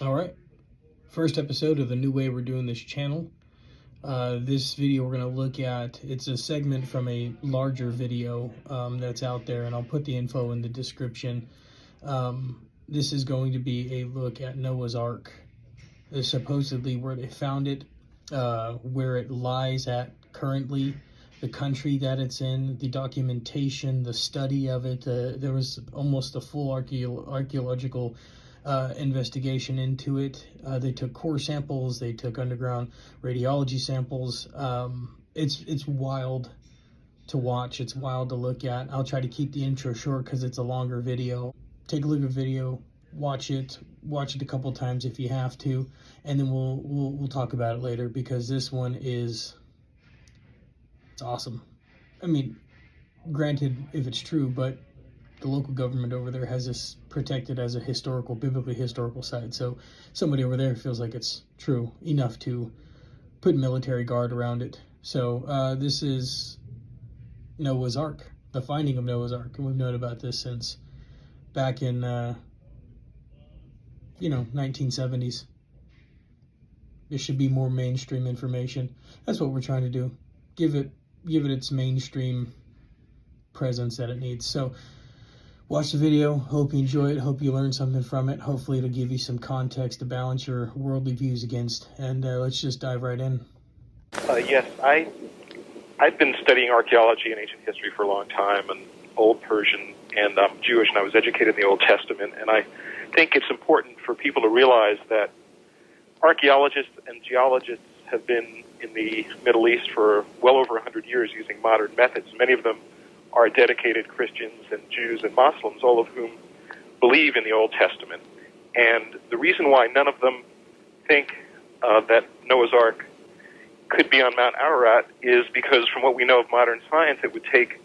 All right, first episode of the new way we're doing this channel. This video we're going to look at, it's a segment from a larger video that's out there, and I'll put the info in the description. This is going to be a look at Noah's Ark. This is supposedly where they found it, where it lies at currently, the country that it's in, the documentation, the study of it. There was almost a full archaeological investigation into it. They took core samples, they took underground radiology samples. It's wild to watch, it's wild to look at. I'll try to keep the intro short because it's a longer video. Take a look at the video, watch it a couple times if you have to, and then we'll talk about it later, because this one it's awesome. I mean, granted, if it's true, but the local government over there has this protected as a biblically historical site. So somebody over there feels like it's true enough to put military guard around it. So this is Noah's Ark, the finding of Noah's Ark. And we've known about this since back in, 1970s. There should be more mainstream information. That's what we're trying to do. Give it its mainstream presence that it needs. So watch the video. Hope you enjoy it. Hope you learn something from it. Hopefully it'll give you some context to balance your worldly views against. And let's just dive right in. Yes, I've been studying archaeology and ancient history for a long time, and Old Persian, and I'm Jewish, and I was educated in the Old Testament. And I think it's important for people to realize that archaeologists and geologists have been in the Middle East for well over 100 years using modern methods. Many of them are dedicated Christians and Jews and Muslims, all of whom believe in the Old Testament. And the reason why none of them think that Noah's Ark could be on Mount Ararat is because, from what we know of modern science, it would take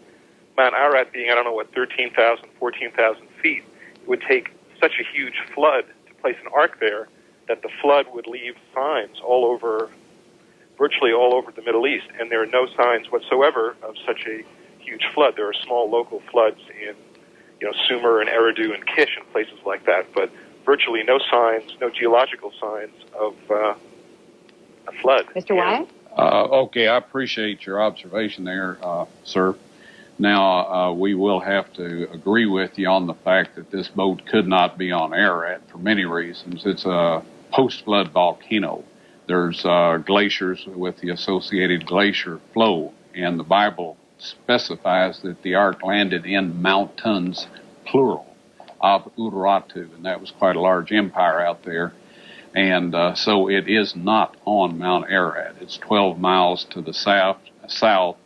Mount Ararat being, 13,000, 14,000 feet, it would take such a huge flood to place an ark there that the flood would leave signs virtually all over the Middle East. And there are no signs whatsoever of such a huge flood. There are small local floods in, Sumer and Eridu and Kish and places like that, but virtually no signs, no geological signs of a flood. Mr. Wyatt? Okay, I appreciate your observation there, sir. Now, we will have to agree with you on the fact that this boat could not be on Ararat for many reasons. It's a post-flood volcano. There's glaciers with the associated glacier flow, and the Bible specifies that the ark landed in mountains, plural, of Urartu, and that was quite a large empire out there. And so it is not on Mount Ararat. It's 12 miles to the south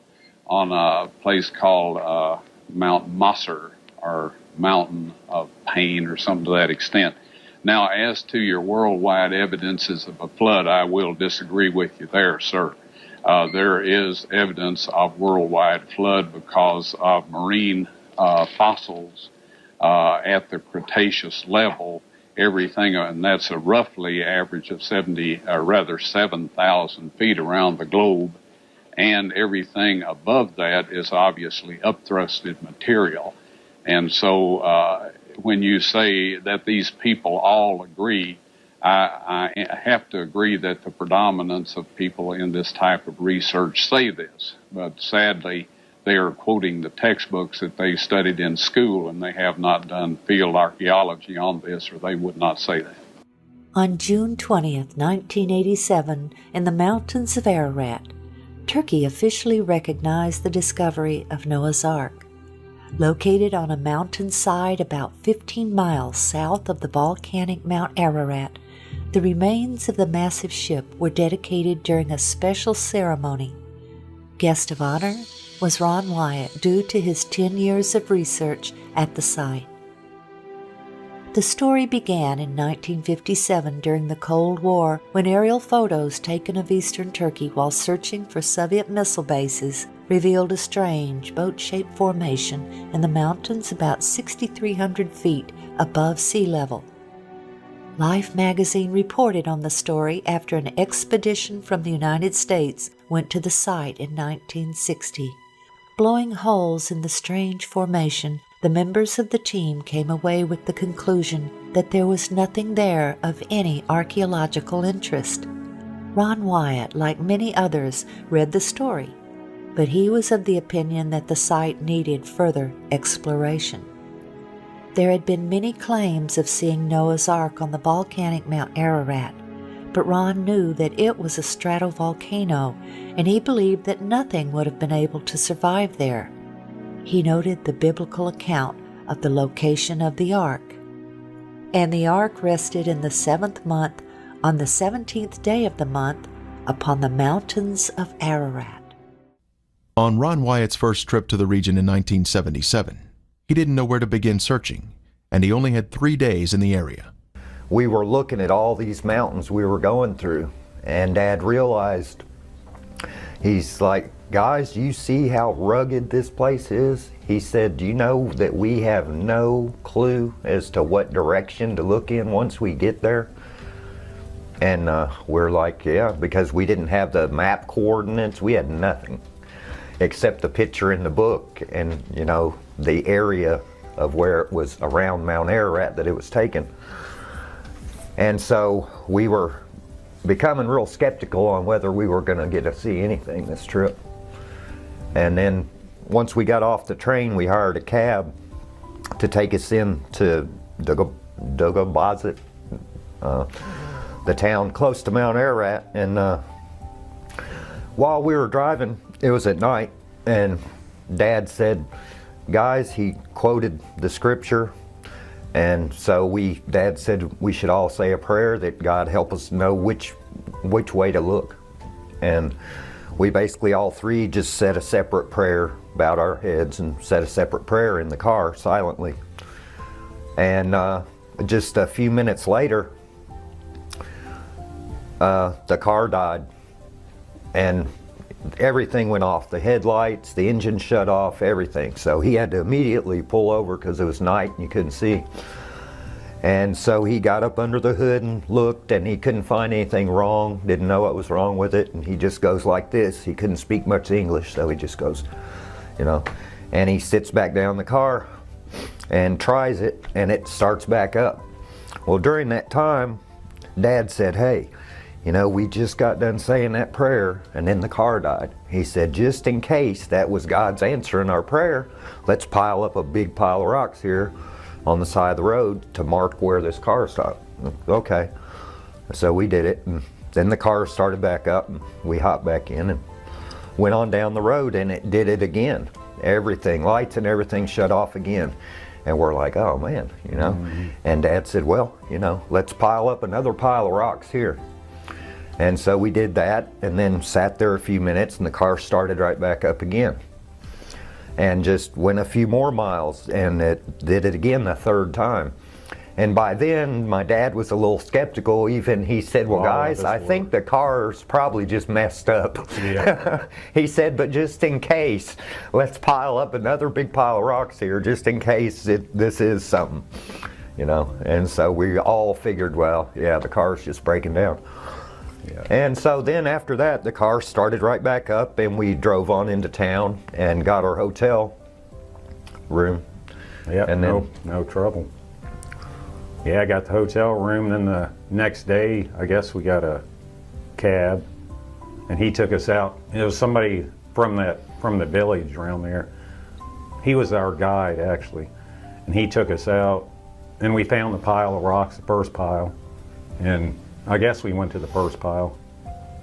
on a place called Mount Masr, or Mountain of Pain, or something to that extent. Now, as to your worldwide evidences of a flood, I will disagree with you there, sir. There is evidence of worldwide flood because of marine fossils at the Cretaceous level. Everything, and that's a roughly average of 7,000 feet around the globe, and everything above that is obviously upthrusted material. And so when you say that these people all agree, I have to agree that the predominance of people in this type of research say this, but sadly they are quoting the textbooks that they studied in school, and they have not done field archaeology on this, or they would not say that. On June 20th, 1987, in the mountains of Ararat, Turkey officially recognized the discovery of Noah's Ark. Located on a mountainside about 15 miles south of the volcanic Mount Ararat, the remains of the massive ship were dedicated during a special ceremony. Guest of honor was Ron Wyatt, due to his 10 years of research at the site. The story began in 1957 during the Cold War, when aerial photos taken of eastern Turkey while searching for Soviet missile bases revealed a strange boat-shaped formation in the mountains about 6,300 feet above sea level. Life magazine reported on the story after an expedition from the United States went to the site in 1960. Blowing holes in the strange formation the members of the team came away with the conclusion that there was nothing there of any archaeological interest. Ron Wyatt, like many others, read the story, but he was of the opinion that the site needed further exploration. There had been many claims of seeing Noah's Ark on the volcanic Mount Ararat, but Ron knew that it was a stratovolcano, and he believed that nothing would have been able to survive there. He noted the biblical account of the location of the ark. And the ark rested in the 7th month, on the 17th day of the month, upon the mountains of Ararat. On Ron Wyatt's first trip to the region in 1977, he didn't know where to begin searching, and he only had 3 days in the area. We were looking at all these mountains we were going through, and Dad realized, he's like, guys, you see how rugged this place is? He said, do you know that we have no clue as to what direction to look in once we get there? And we're like, yeah, because we didn't have the map coordinates. We had nothing except the picture in the book and, you know, the area of where it was around Mount Ararat that it was taken. And so we were becoming real skeptical on whether we were going to get to see anything this trip. And then once we got off the train, we hired a cab to take us in to Dugabazit, the town close to Mount Ararat. And while we were driving, it was at night, and Dad said, guys, he quoted the scripture, and so Dad said we should all say a prayer that God help us know which way to look. And we basically all three just said a separate prayer, bowed our heads and said a separate prayer in the car silently. And just a few minutes later, the car died, and everything went off. The headlights, the engine shut off, everything. So he had to immediately pull over because it was night and you couldn't see. And so he got up under the hood and looked, and he couldn't find anything wrong, didn't know what was wrong with it, and he just goes like this. He couldn't speak much English, so he just goes, you know, and he sits back down in the car and tries it, and it starts back up. Well, during that time, Dad said, hey, you know, we just got done saying that prayer, and then the car died. He said, just in case that was God's answer in our prayer, let's pile up a big pile of rocks here on the side of the road to mark where this car stopped. Okay. So we did it, and then the car started back up, and we hopped back in and went on down the road, and it did it again. Everything, lights and everything shut off again. And we're like, oh man, you know. Mm-hmm. And Dad said, well, you know, let's pile up another pile of rocks here. And so we did that, and then sat there a few minutes, and the car started right back up again. And just went a few more miles, and it did it again the third time. And by then, my dad was a little skeptical. Even he said, well, guys, I think the car's probably just messed up. Yeah. He said, but just in case, let's pile up another big pile of rocks here, just in case this is something, you know. And so we all figured, well, yeah, the car's just breaking down. Yeah. And so then after that, the car started right back up, and we drove on into town and got our hotel room. Yeah, and then, no trouble. Yeah, I got the hotel room. Then the next day, I guess we got a cab, and he took us out. It was somebody from the village around there. He was our guide, actually, and he took us out. And we found the pile of rocks, the first pile, and I guess we went to the first pile,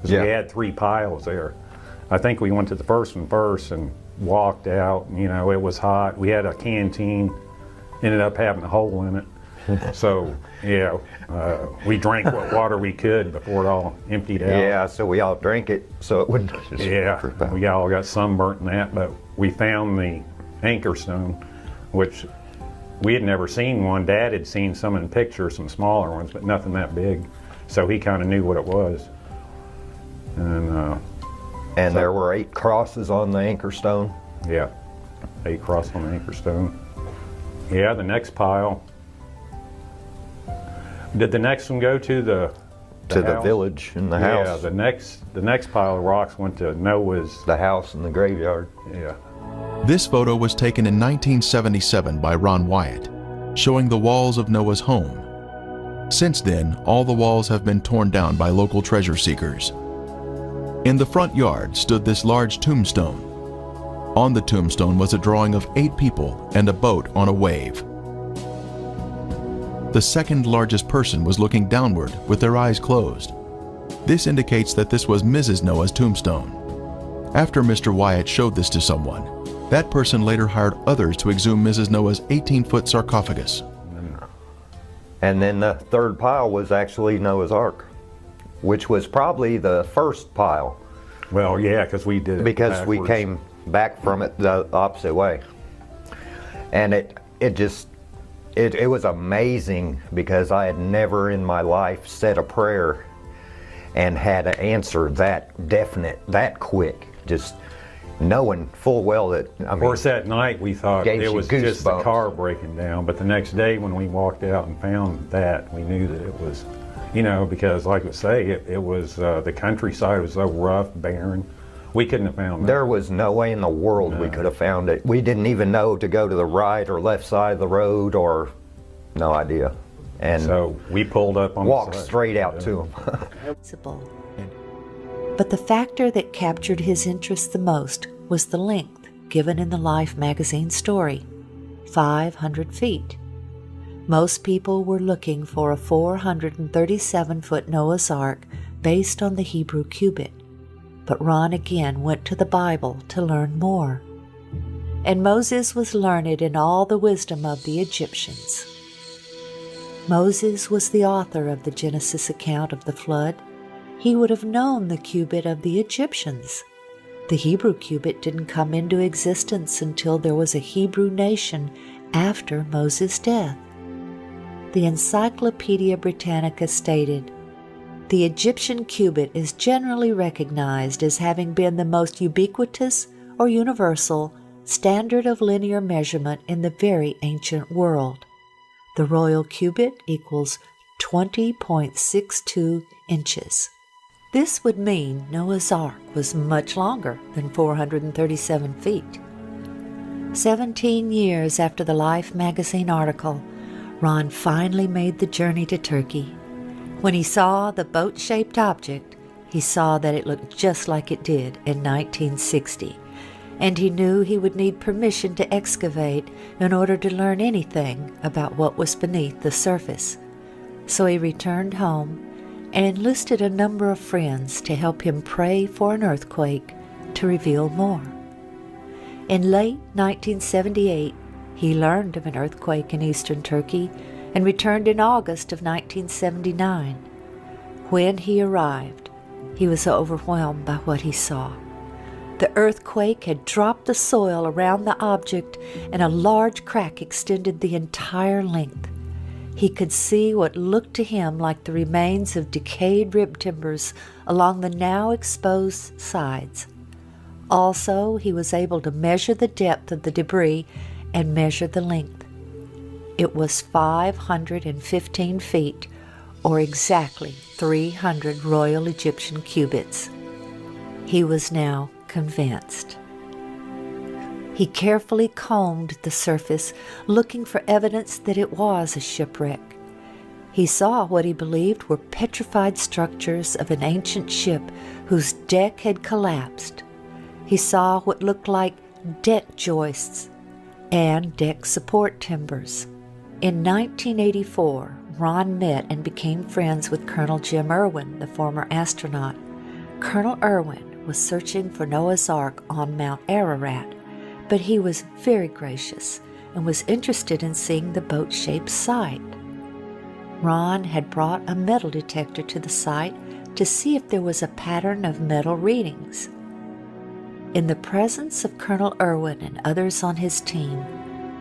because we had 3 piles there. I think we went to the first one first and walked out. You know, it was hot. We had a canteen, ended up having a hole in it. So, yeah, we drank what water we could before it all emptied out. Yeah, so we all drank it so it wouldn't just we all got sunburnt in that, but we found the anchor stone, which we had never seen one. Dad had seen some in pictures, some smaller ones, but nothing that big. So he kind of knew what it was. And there were 8 crosses on the anchor stone? Yeah, 8 crosses on the anchor stone. Yeah, the next pile. Did the next one go to the village and the house? Yeah, the next pile of rocks went to Noah's. The house and the graveyard. Yeah. This photo was taken in 1977 by Ron Wyatt, showing the walls of Noah's home. Since then, all the walls have been torn down by local treasure seekers. In the front yard stood this large tombstone. On the tombstone was a drawing of 8 people and a boat on a wave. The second largest person was looking downward with their eyes closed. This indicates that this was Mrs. Noah's tombstone. After Mr. Wyatt showed this to someone, that person later hired others to exhume Mrs. Noah's 18-foot sarcophagus. And then the third pile was actually Noah's Ark, which was probably the first pile. Well, yeah, because we did it because we backwards. came back from it the opposite way. And it was amazing because I had never in my life said a prayer and had an answer that definite, that quick, just knowing full well that, I Of mean, course, that night we thought gave it you was just the goosebumps. car breaking down, but the next day when we walked out and found that, we knew that it was, you know, because like I say, it was, the countryside was so rough, barren, we couldn't have found that. there was no way in the world we could have found it. We didn't even know to go to the right or left side of the road, or no idea. And So we pulled up on walked the side. straight out to them. But the factor that captured his interest the most was the length given in the Life magazine story, 500 feet. Most people were looking for a 437-foot Noah's Ark based on the Hebrew cubit, but Ron again went to the Bible to learn more. And Moses was learned in all the wisdom of the Egyptians. Moses was the author of the Genesis account of the flood. He would have known the cubit of the Egyptians. The Hebrew cubit didn't come into existence until there was a Hebrew nation after Moses' death. The Encyclopedia Britannica stated, "The Egyptian cubit is generally recognized as having been the most ubiquitous or universal standard of linear measurement in the very ancient world. The royal cubit equals 20.62 inches. This would mean Noah's Ark was much longer than 437 feet. 17 years after the Life magazine article, Ron finally made the journey to Turkey. When he saw the boat-shaped object, he saw that it looked just like it did in 1960, and he knew he would need permission to excavate in order to learn anything about what was beneath the surface. So he returned home and enlisted a number of friends to help him pray for an earthquake to reveal more. In late 1978, he learned of an earthquake in eastern Turkey and returned in August of 1979. When he arrived, he was overwhelmed by what he saw. The earthquake had dropped the soil around the object, and a large crack extended the entire length. He could see what looked to him like the remains of decayed rib timbers along the now exposed sides. Also, he was able to measure the depth of the debris and measure the length. It was 515 feet, or exactly 300 Royal Egyptian cubits. He was now convinced. He carefully combed the surface, looking for evidence that it was a shipwreck. He saw what he believed were petrified structures of an ancient ship whose deck had collapsed. He saw what looked like deck joists and deck support timbers. In 1984, Ron met and became friends with Colonel Jim Irwin, the former astronaut. Colonel Irwin was searching for Noah's Ark on Mount Ararat, but he was very gracious and was interested in seeing the boat-shaped site. Ron had brought a metal detector to the site to see if there was a pattern of metal readings. In the presence of Colonel Irwin and others on his team,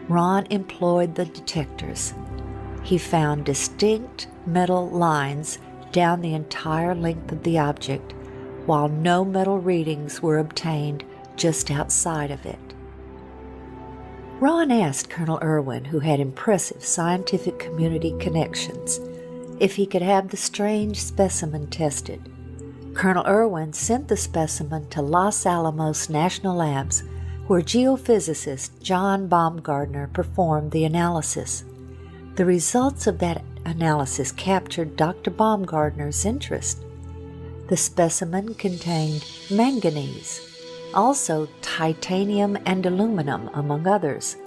Ron employed the detectors. He found distinct metal lines down the entire length of the object, while no metal readings were obtained just outside of it. Ron asked Colonel Irwin, who had impressive scientific community connections, if he could have the strange specimen tested. Colonel Irwin sent the specimen to Los Alamos National Labs, where geophysicist John Baumgartner performed the analysis. The results of that analysis captured Dr. Baumgartner's interest. The specimen contained manganese, also titanium and aluminum, among others,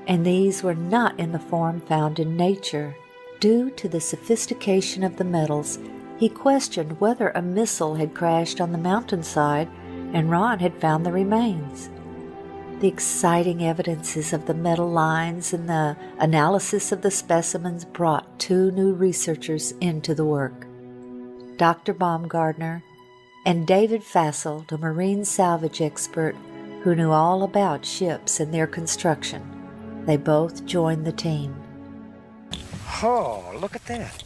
and these were not in the form found in nature. Due to the sophistication of the metals, he questioned whether a missile had crashed on the mountainside and Ron had found the remains. The exciting evidences of the metal lines and the analysis of the specimens brought two new researchers into the work. Dr. Baumgartner and David Fassel, a marine salvage expert who knew all about ships and their construction. They both joined the team. Oh, look at that.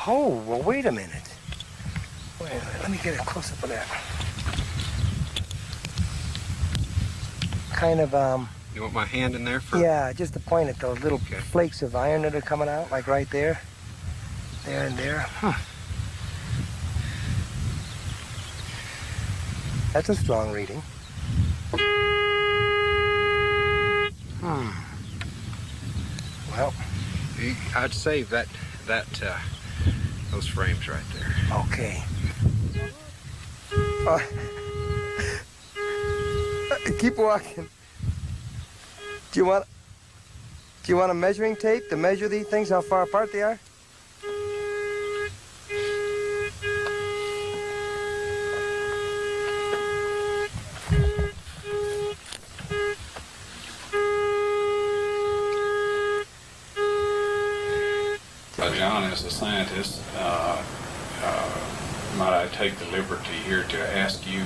Oh, well, wait a minute. Wait a minute, let me get a close-up of that. Kind of, You want my hand in there for? yeah, just to point at those little flakes of iron that are coming out, like right there. There and there. Huh. That's a strong reading. Well, I'd save that those frames right there. okay. Keep walking. Do you want a measuring tape to measure these things, how far apart they are? John, as a scientist, might I take the liberty here to ask you,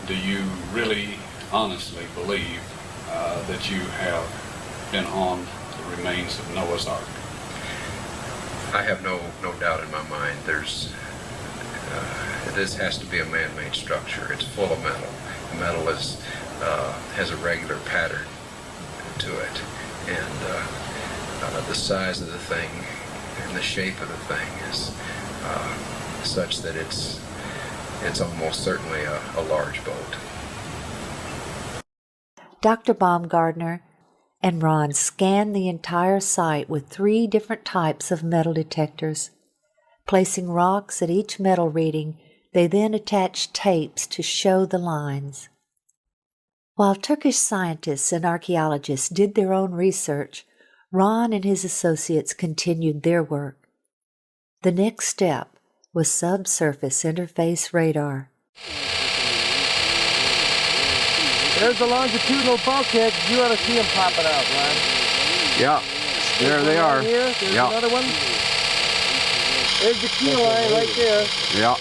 do you really honestly believe that you have been on the remains of Noah's Ark? I have no doubt in my mind. This has to be a man-made structure. It's full of metal. The metal has a regular pattern to it, and the size of the thing and the shape of the thing is such that it's almost certainly a large boat. Dr. Baumgartner and Ron scanned the entire site with 3 different types of metal detectors. Placing rocks at each metal reading, they then attached tapes to show the lines. While Turkish scientists and archaeologists did their own research, Ron and his associates continued their work. The next step was subsurface interface radar. There's the longitudinal bulkhead. You ought to see them popping out, Ron. Yeah, there they are. Here. There's Yeah. another one. There's the keel line right there. Yeah.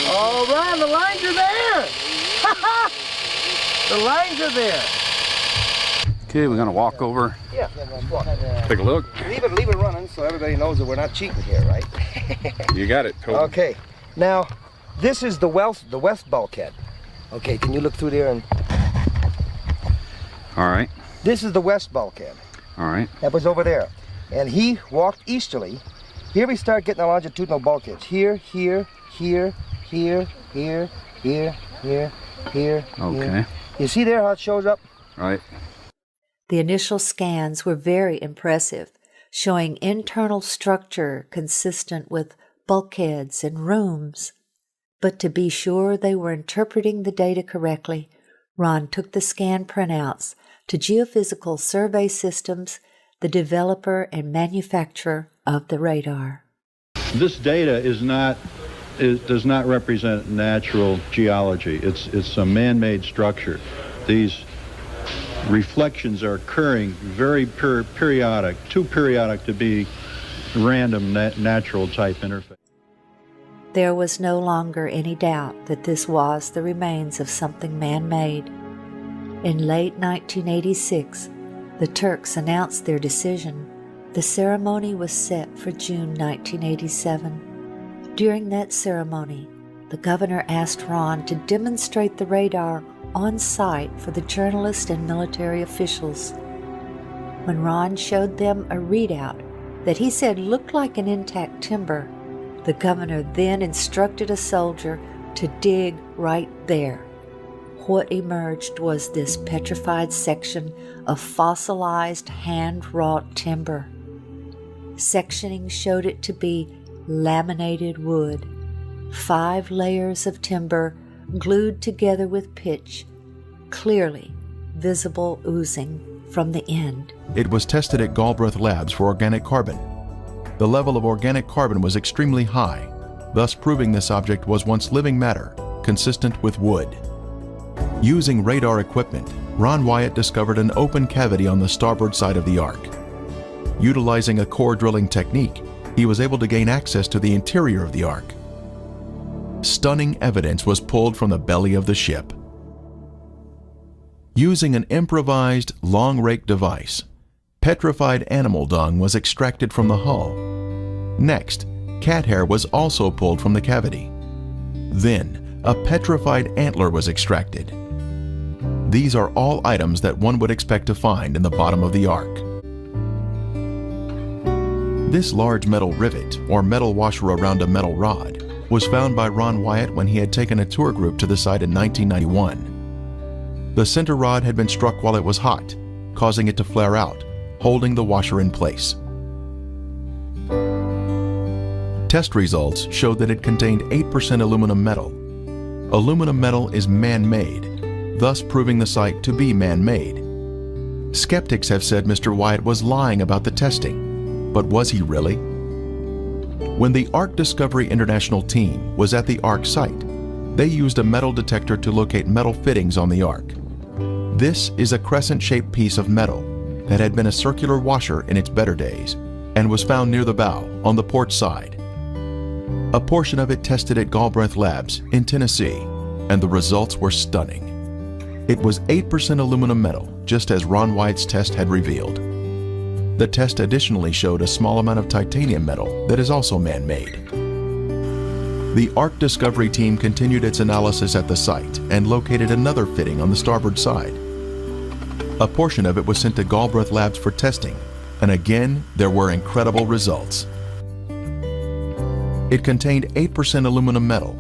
Oh, Ron, the lines are there! The lines are there. Okay, we're gonna walk over, Yeah, walk. take a look. Leave it running so everybody knows that we're not cheating here, right? You got it, Toby. Okay, now this is the west bulkhead. Okay, can you look through there? And All right, this is the west bulkhead. all right. That was over there. And he walked easterly. Here we start getting the longitudinal bulkheads. Here, here, here, here, here, here, here, here. Okay. Here. You see there how it shows up? Right. The initial scans were very impressive, showing internal structure consistent with bulkheads and rooms. But to be sure they were interpreting the data correctly, Ron took the scan printouts to Geophysical Survey Systems, the developer and manufacturer of the radar. This data does not represent natural geology. It's a man-made structure. These reflections are occurring very periodic, too periodic to be random natural type interface. There was no longer any doubt that this was the remains of something man-made. In late 1986, the Turks announced their decision. The ceremony was set for June 1987. During that ceremony, the governor asked Ron to demonstrate the radar on site for the journalists and military officials. When Ron showed them a readout that he said looked like an intact timber, The governor then instructed a soldier to dig right there. What emerged was this petrified section of fossilized hand-wrought timber. Sectioning showed it to be laminated wood, 5 layers of timber glued together with pitch, clearly visible oozing from the end. It was tested at Galbraith Labs for organic carbon. The level of organic carbon was extremely high, thus proving this object was once living matter, consistent with wood. Using radar equipment, Ron Wyatt discovered an open cavity on the starboard side of the Ark. Utilizing a core drilling technique, he was able to gain access to the interior of the Ark. Stunning evidence was pulled from the belly of the ship. Using an improvised long rake device, petrified animal dung was extracted from the hull. Next, cat hair was also pulled from the cavity. Then, a petrified antler was extracted. These are all items that one would expect to find in the bottom of the Ark. This large metal rivet, or metal washer around a metal rod, was found by Ron Wyatt when he had taken a tour group to the site in 1991. The center rod had been struck while it was hot, causing it to flare out, holding the washer in place. Test results showed that it contained 8% aluminum metal. Aluminum metal is man-made, thus proving the site to be man-made. Skeptics have said Mr. Wyatt was lying about the testing, but was he really? When the Ark Discovery International team was at the Ark site, they used a metal detector to locate metal fittings on the Ark. This is a crescent-shaped piece of metal that had been a circular washer in its better days and was found near the bow on the port side. A portion of it tested at Galbraith Labs in Tennessee, and the results were stunning. It was 8% aluminum metal, just as Ron Wyatt's test had revealed. The test additionally showed a small amount of titanium metal that is also man-made. The Ark Discovery team continued its analysis at the site and located another fitting on the starboard side. A portion of it was sent to Galbraith Labs for testing, and again, there were incredible results. It contained 8% aluminum metal,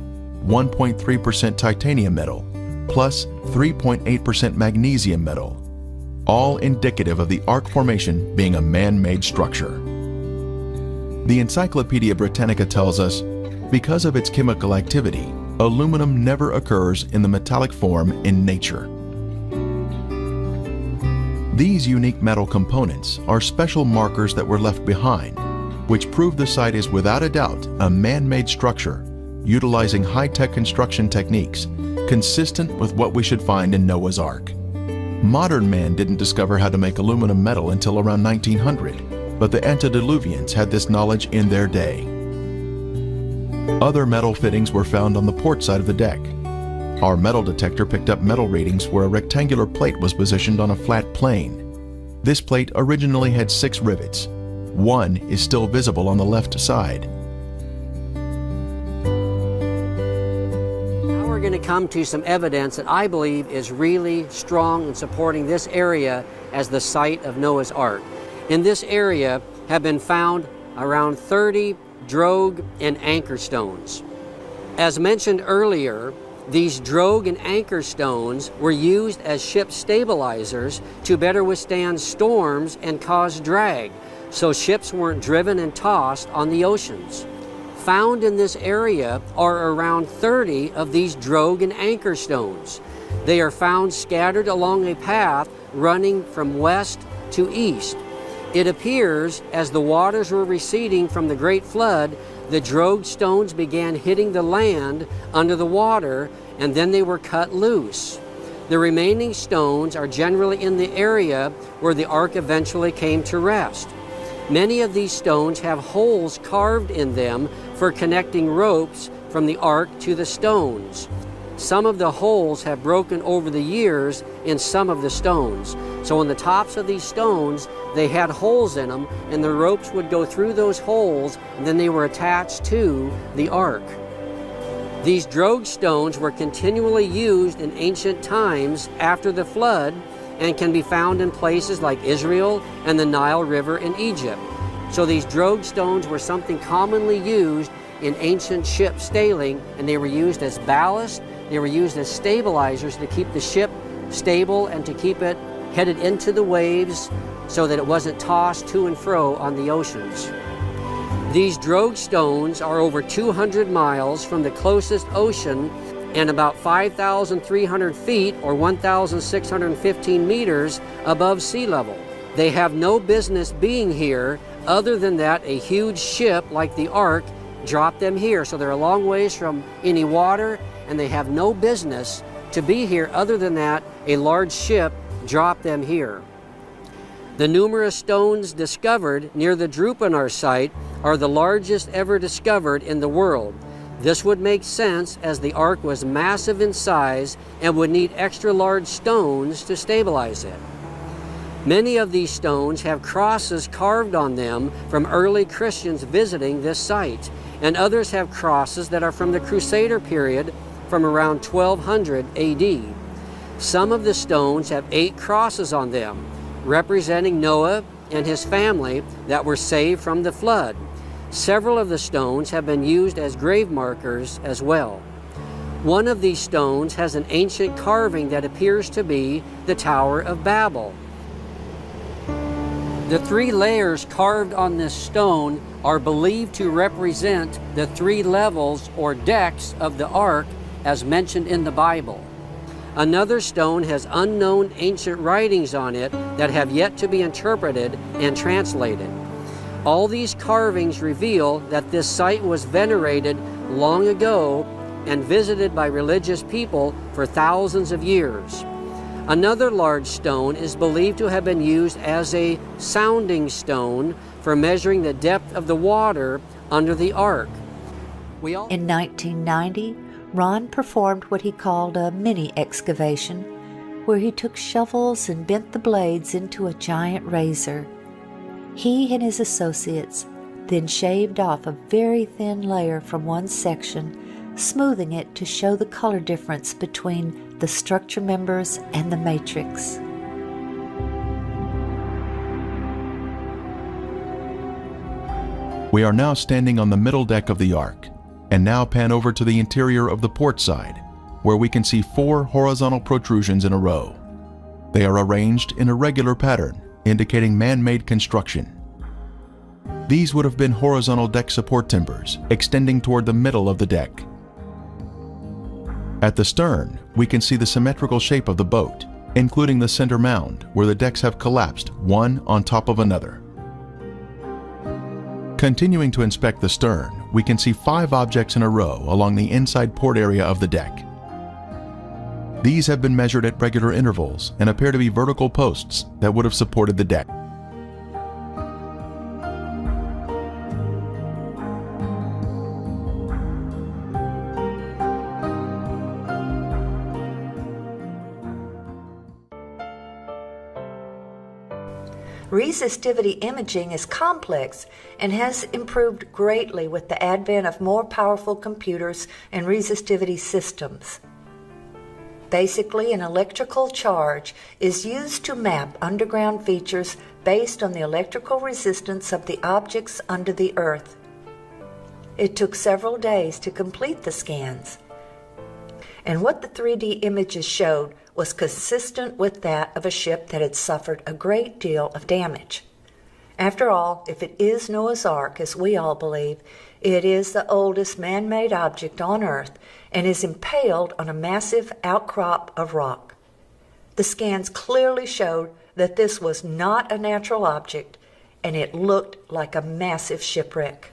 1.3% titanium metal, plus 3.8% magnesium metal, all indicative of the Ark formation being a man-made structure. The Encyclopedia Britannica tells us, because of its chemical activity, aluminum never occurs in the metallic form in nature. These unique metal components are special markers that were left behind, which prove the site is without a doubt a man-made structure, utilizing high-tech construction techniques consistent with what we should find in Noah's Ark. Modern man didn't discover how to make aluminum metal until around 1900, but the antediluvians had this knowledge in their day. Other metal fittings were found on the port side of the deck. Our metal detector picked up metal readings where a rectangular plate was positioned on a flat plane. This plate originally had 6 rivets. 1 is still visible on the left side. Now we're going to come to some evidence that I believe is really strong in supporting this area as the site of Noah's Ark. In this area have been found around 30 drogue and anchor stones. As mentioned earlier, these drogue and anchor stones were used as ship stabilizers to better withstand storms and cause drag, so ships weren't driven and tossed on the oceans. Found in this area are around 30 of these drogue and anchor stones. They are found scattered along a path running from west to east. It appears as the waters were receding from the Great Flood, the drogue stones began hitting the land under the water, and then they were cut loose. The remaining stones are generally in the area where the Ark eventually came to rest. Many of these stones have holes carved in them for connecting ropes from the Ark to the stones. Some of the holes have broken over the years in some of the stones. So on the tops of these stones, they had holes in them, and the ropes would go through those holes, and then they were attached to the Ark. These drogue stones were continually used in ancient times after the flood and can be found in places like Israel and the Nile River in Egypt. So these drogue stones were something commonly used in ancient ship sailing, and they were used as ballast. They were used as stabilizers to keep the ship stable and to keep it headed into the waves so that it wasn't tossed to and fro on the oceans. These drogue stones are over 200 miles from the closest ocean and about 5,300 feet or 1,615 meters above sea level. They have no business being here other than that a huge ship like the Ark dropped them here. So they're a long ways from any water, and they have no business to be here other than that a large ship dropped them here. The numerous stones discovered near the Drupanar site are the largest ever discovered in the world. This would make sense as the Ark was massive in size and would need extra large stones to stabilize it. Many of these stones have crosses carved on them from early Christians visiting this site, and others have crosses that are from the Crusader period from around 1200 AD. Some of the stones have 8 crosses on them, representing Noah and his family that were saved from the flood. Several of the stones have been used as grave markers as well. One of these stones has an ancient carving that appears to be the Tower of Babel. The 3 layers carved on this stone are believed to represent the 3 levels or decks of the Ark as mentioned in the Bible. Another stone has unknown ancient writings on it that have yet to be interpreted and translated. All these carvings reveal that this site was venerated long ago and visited by religious people for thousands of years. Another large stone is believed to have been used as a sounding stone for measuring the depth of the water under the Ark. In 1990, Ron performed what he called a mini excavation, where he took shovels and bent the blades into a giant razor. He and his associates then shaved off a very thin layer from one section, smoothing it to show the color difference between the structure members and the matrix. We are now standing on the middle deck of the Ark, and now pan over to the interior of the port side, where we can see 4 horizontal protrusions in a row. They are arranged in a regular pattern, indicating man-made construction. These would have been horizontal deck support timbers, extending toward the middle of the deck. At the stern, we can see the symmetrical shape of the boat, including the center mound, where the decks have collapsed one on top of another. Continuing to inspect the stern, we can see 5 objects in a row along the inside port area of the deck. These have been measured at regular intervals and appear to be vertical posts that would have supported the deck. Resistivity imaging is complex and has improved greatly with the advent of more powerful computers and resistivity systems. Basically, an electrical charge is used to map underground features based on the electrical resistance of the objects under the earth. It took several days to complete the scans, and what the 3D images showed was consistent with that of a ship that had suffered a great deal of damage. After all, if it is Noah's Ark, as we all believe, it is the oldest man-made object on Earth and is impaled on a massive outcrop of rock. The scans clearly showed that this was not a natural object, and it looked like a massive shipwreck.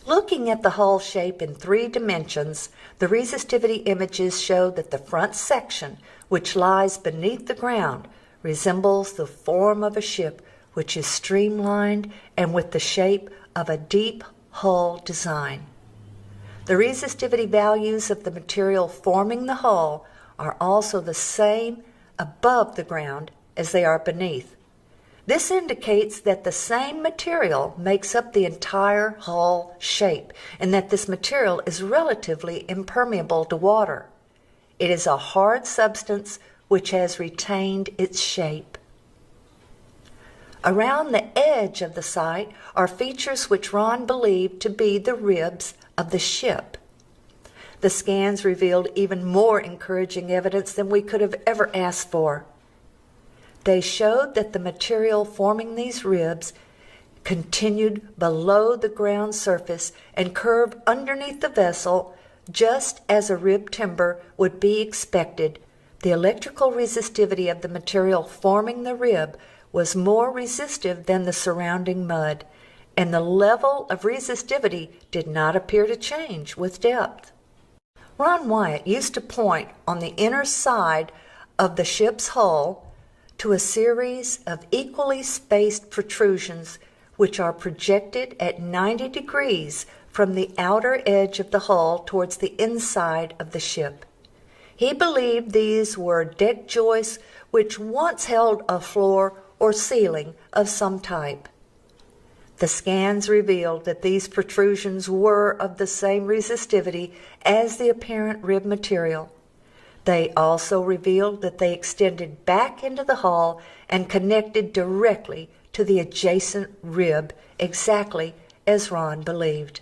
Looking at the hull shape in 3 dimensions, the resistivity images show that the front section, which lies beneath the ground, resembles the form of a ship, which is streamlined and with the shape of a deep hull design. The resistivity values of the material forming the hull are also the same above the ground as they are beneath. This indicates that the same material makes up the entire hull shape and that this material is relatively impermeable to water. It is a hard substance which has retained its shape. Around the edge of the site are features which Ron believed to be the ribs of the ship. The scans revealed even more encouraging evidence than we could have ever asked for. They showed that the material forming these ribs continued below the ground surface and curved underneath the vessel, just as a rib timber would be expected. The electrical resistivity of the material forming the rib was more resistive than the surrounding mud, and the level of resistivity did not appear to change with depth. Ron Wyatt used to point on the inner side of the ship's hull to a series of equally spaced protrusions which are projected at 90 degrees from the outer edge of the hull towards the inside of the ship. He believed these were deck joists which once held a floor or ceiling of some type. The scans revealed that these protrusions were of the same resistivity as the apparent rib material. They also revealed that they extended back into the hull and connected directly to the adjacent rib, exactly as Ron believed.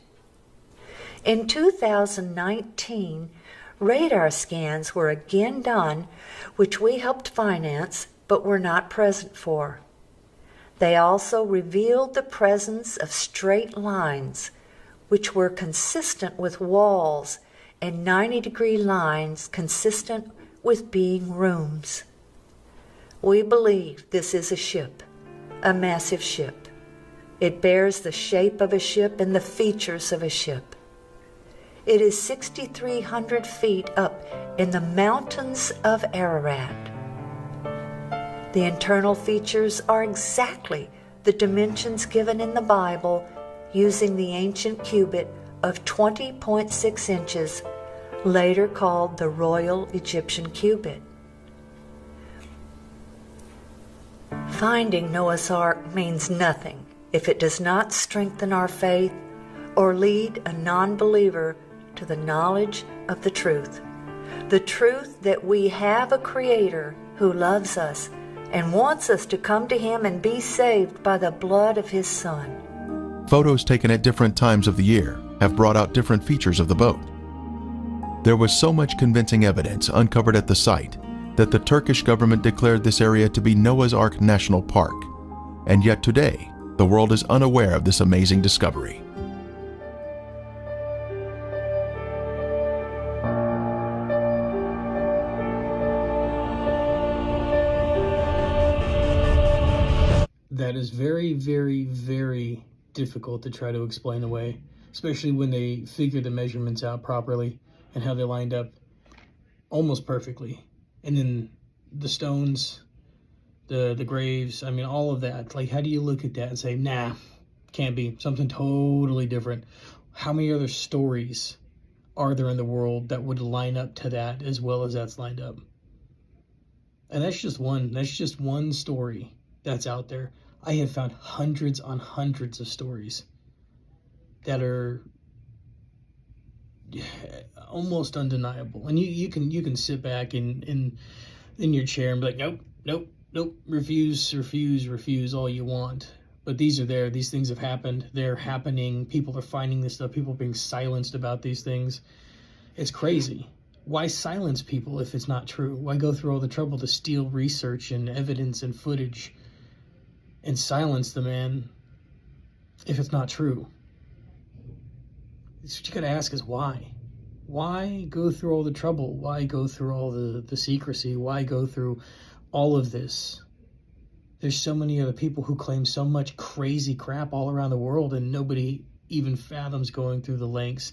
In 2019, radar scans were again done, which we helped finance but were not present for. They also revealed the presence of straight lines, which were consistent with walls, and 90-degree lines consistent with being rooms. We believe this is a ship, a massive ship. It bears the shape of a ship and the features of a ship. It is 6,300 feet up in the mountains of Ararat. The internal features are exactly the dimensions given in the Bible using the ancient cubit of 20.6 inches, later called the Royal Egyptian Cubit. Finding Noah's Ark means nothing if it does not strengthen our faith or lead a non-believer to the knowledge of the truth that we have a Creator who loves us and wants us to come to Him and be saved by the blood of His Son. Photos taken at different times of the year have brought out different features of the boat. There was so much convincing evidence uncovered at the site that the Turkish government declared this area to be Noah's Ark National Park, and yet today, the world is unaware of this amazing discovery. That is very, very, very difficult to try to explain away, especially when they figure the measurements out properly and how they lined up almost perfectly. And then the stones, the graves, I mean, all of that. Like, how do you look at that and say, nah, can't be, something totally different? How many other stories are there in the world that would line up to that as well as that's lined up? And that's just one story that's out there. I have found hundreds on hundreds of stories that are almost undeniable. And you can sit back in your chair and be like, nope, refuse all you want. But these are there. These things have happened. They're happening. People are finding this stuff. People are being silenced about these things. It's crazy. Why silence people if it's not true? Why go through all the trouble to steal research and evidence and footage and silence the man if it's not true? What you gotta ask is why? Why go through all the trouble? Why go through all the secrecy? Why go through all of this? There's so many other people who claim so much crazy crap all around the world, and nobody even fathoms going through the lengths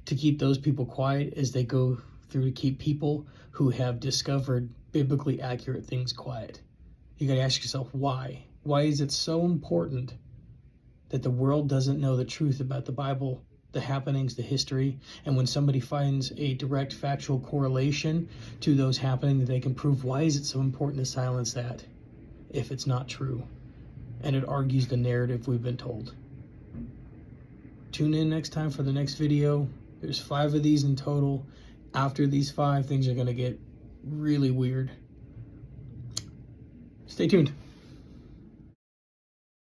to keep those people quiet as they go through to keep people who have discovered biblically accurate things quiet. You gotta ask yourself why. Why is it so important that the world doesn't know the truth about the Bible, the happenings, the history, and when somebody finds a direct factual correlation to those happening that they can prove, why is it so important to silence that if it's not true? And it argues the narrative we've been told. Tune in next time for the next video. There's 5 of these in total. After these 5, things are going to get really weird. Stay tuned.